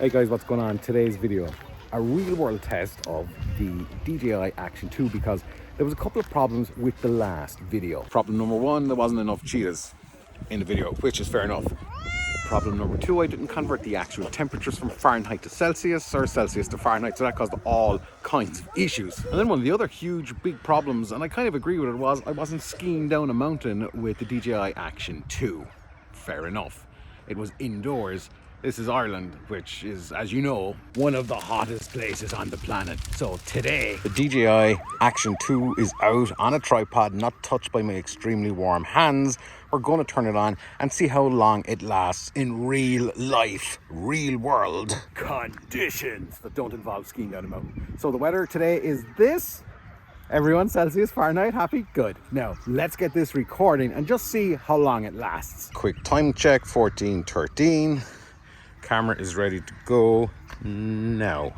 Hey guys, what's going on? Today's video, a real world test of the DJI Action 2 because there was a couple of problems with the last video. Problem number one, there wasn't enough cheetahs in the video, which is fair enough. Problem number two, I didn't convert the actual temperatures from Fahrenheit to Celsius or Celsius to Fahrenheit, so that caused all kinds of issues. And then one of the other huge big problems, and I kind of agree with it, was I wasn't skiing down a mountain with the DJI Action 2. Fair enough. It was indoors. This is Ireland, which is, as you know, one of the hottest places on the planet. So today, the DJI Action 2 is out on a tripod, not touched by my extremely warm hands. We're going to turn it on and see how long it lasts in real life, real world conditions that don't involve skiing down a mountain. So the weather today is this. Everyone, Celsius, Fahrenheit, happy? Good. Now, let's get this recording and just see how long it lasts. Quick time check, 14:13. Camera is ready to go now.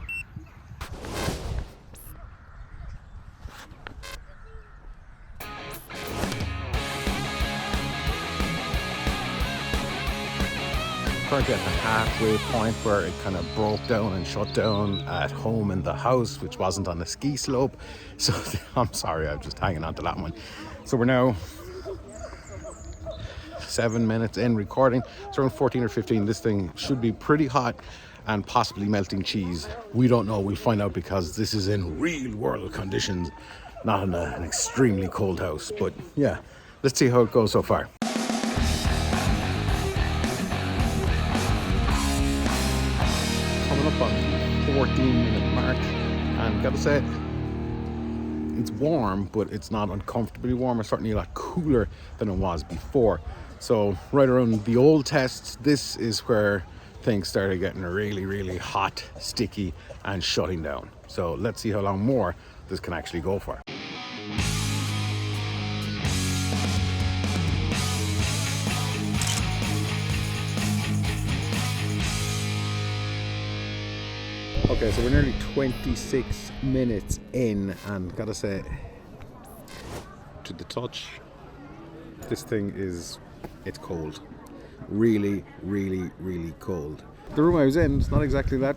Currently at the halfway point where it kind of broke down and shut down at home in the house, which wasn't on the ski slope. So I'm sorry, I'm just hanging on to that one. So we're now 7 minutes in recording. It's around 14 or 15. This thing should be pretty hot and possibly melting cheese. We don't know. We'll find out because this is in real world conditions, not in an extremely cold house. But yeah, let's see how it goes so far. Coming up on the 14-minute mark, and gotta say, it's warm, but it's not uncomfortably warm. It's certainly a lot cooler than it was before. So right around the old tests, this is where things started getting really, really hot, sticky, and shutting down. So let's see how long more this can actually go for. Okay, so we're nearly 26 minutes in, and gotta say, to the touch, this thing is, it's cold. Really, really, really cold. The room I was in, it's not exactly that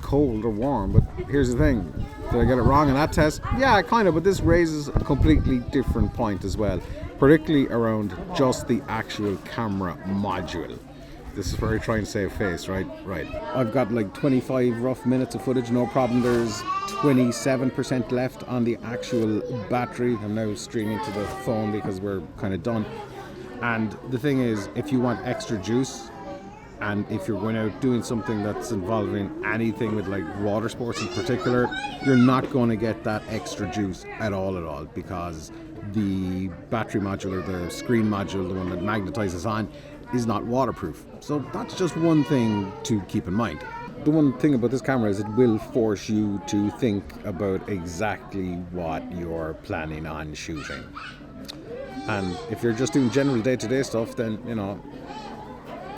cold or warm, but here's the thing. Did I get it wrong in that test? Yeah, kind of, but this raises a completely different point as well, particularly around just the actual camera module. This is where you're trying to save face, right? Right. I've got like 25 rough minutes of footage, no problem. There's 27% left on the actual battery. I'm now streaming to the phone because we're kind of done. And the thing is, if you want extra juice, and if you're going out doing something that's involving anything with like water sports in particular, you're not going to get that extra juice at all, because the battery module or the screen module, the one that magnetizes on, is not waterproof. So that's just one thing to keep in mind. The one thing about this camera is it will force you to think about exactly what you're planning on shooting. And if you're just doing general day-to-day stuff, then, you know,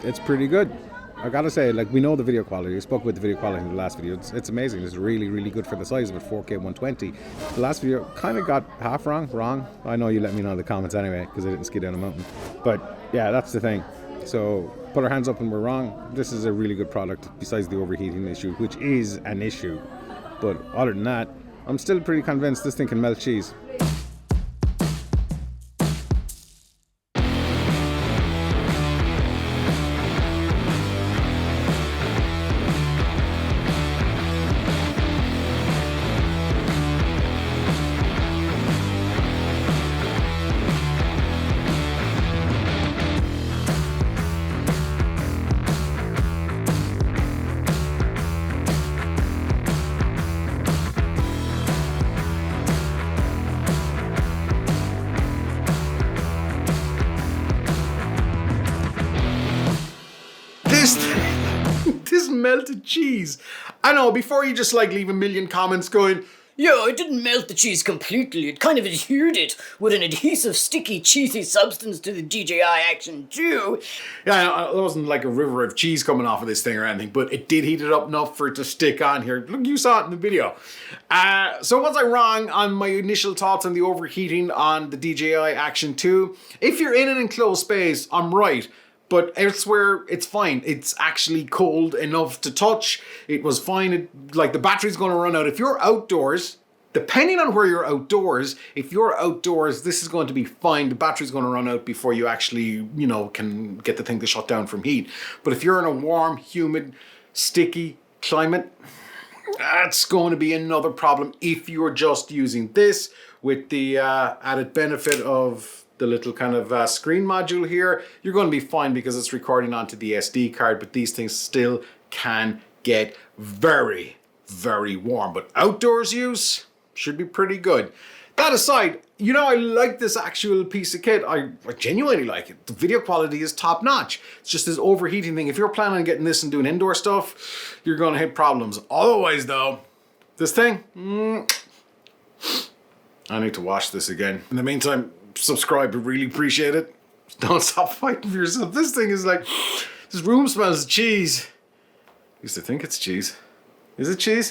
it's pretty good. I gotta say, like, we know the video quality. We spoke about the video quality in the last video. It's amazing. It's really, really good for the size of it, 4K 120. The last video kind of got half wrong. I know you let me know in the comments anyway, because I didn't ski down a mountain. But yeah, that's the thing. So put our hands up when we're wrong. This is a really good product, besides the overheating issue, which is an issue. But other than that, I'm still pretty convinced this thing can melt cheese. This melted cheese. I know, before you just like leave a million comments going, Yeah, it didn't melt the cheese completely. It kind of adhered it with an adhesive, sticky, cheesy substance to the DJI Action 2. Yeah, it wasn't like a river of cheese coming off of this thing or anything, but it did heat it up enough for it to stick on here. Look, you saw it in the video. So was I wrong on my initial thoughts on the overheating on the DJI Action 2? If you're in an enclosed space, I'm right. But elsewhere, it's fine. It's actually cold enough to touch. It was fine. Like the battery's going to run out. If you're outdoors, depending on where you're outdoors, if you're outdoors, this is going to be fine. The battery's going to run out before you actually, you know, can get the thing to shut down from heat. But if you're in a warm, humid, sticky climate, that's going to be another problem if you're just using this with the added benefit of the little kind of screen module here. You're going to be fine because it's recording onto the SD card, but these things still can get very, very warm. But outdoors use should be pretty good. That aside, you know, I like this actual piece of kit. I genuinely like it. The video quality is top notch. It's just this overheating thing. If you're planning on getting this and doing indoor stuff, you're going to hit problems. Otherwise though, this thing, I need to wash this again. In the meantime, subscribe, I really appreciate it. Don't stop fighting for yourself. This thing is like, this room smells of cheese. I used to think it's cheese. Is it cheese?